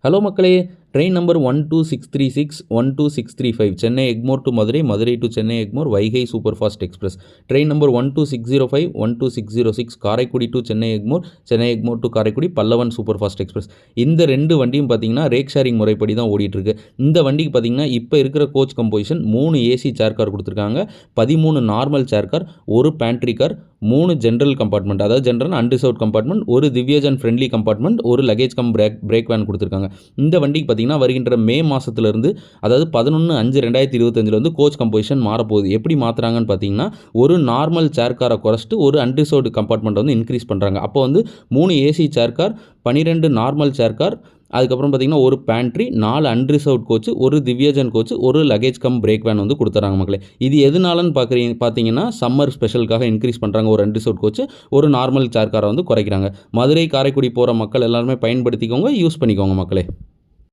Hello மக்களே, train number 12636 12635 Chennai Egmore to Madurai, Madurai to Chennai Egmore Vaigai super fast express. Train number 12605 12606 Karaikudi to Chennai Egmore, Chennai Egmore to Karaikudi Pallavan super fast express. இந்த ரெண்டு வண்டியும் பார்த்தீங்கன்னா ரேக் ஷேரிங் முறைப்படி தான் ஓடிட்டுருக்கு. இந்த வண்டிக்கு பார்த்தீங்கன்னா இப்போ இருக்கிற coach composition 3 AC chair car கொடுத்துருக்காங்க, 13 நார்மல் சேர் கார், ஒரு பேண்ட்ரி கார், 3 ஜென்ரல் கம்பார்ட்மெண்ட், அதாவது ஜென்ரல் அன்ரிசர்வ்ட் கம்பார்ட்மெண்ட், ஒரு திவ்யஜன் ஃப்ரெண்ட்லி கம்பார்ட்மெண்ட், ஒரு லக்கேஜ் கம் பிரேக் வேன் கொடுத்துருக்காங்க. இந்த வண்டிக்கு பார்த்தீங்கன்னா வருகின்ற மே மாதத்துலேருந்து, அதாவது 11/5/2025 வந்து கோச் கம்போசிஷன் மாறப்போகுது. எப்படி மாற்றுறாங்கன்னு பார்த்தீங்கன்னா, ஒரு நார்மல் சேர் காரை குறைச்சிட்டு ஒரு அன்ரிசர்வ்டு கம்பார்ட்மெண்ட் வந்து இன்க்ரீஸ் பண்ணுறாங்க. அப்போ வந்து 3 AC chair car, 12 normal chair car, அதுக்கப்புறம் பார்த்தீங்கன்னா ஒரு பேண்ட்ரி, 4 அன்ரிசர்வ்ட் கோச்சு, ஒரு திவ்யஜன் கோச்சு, ஒரு லக்கேஜ் கம் பிரேக் வேன் வந்து கொடுத்துறாங்க மக்களே. இது எதுனாலன்னு பார்த்தீங்கன்னா சம்மர் ஸ்பெஷலுக்காக இன்க்ரீஸ் பண்ணுறாங்க. ஒரு அன்ரிசர்வ்ட் கோச்சு, ஒரு நார்மல் சேர் காரை வந்து குறைக்கிறாங்க. மதுரை காரைக்குடி போகிற மக்கள் எல்லாருமே பயன்படுத்திக்கோங்க, யூஸ் பண்ணிக்கோங்க மக்களே.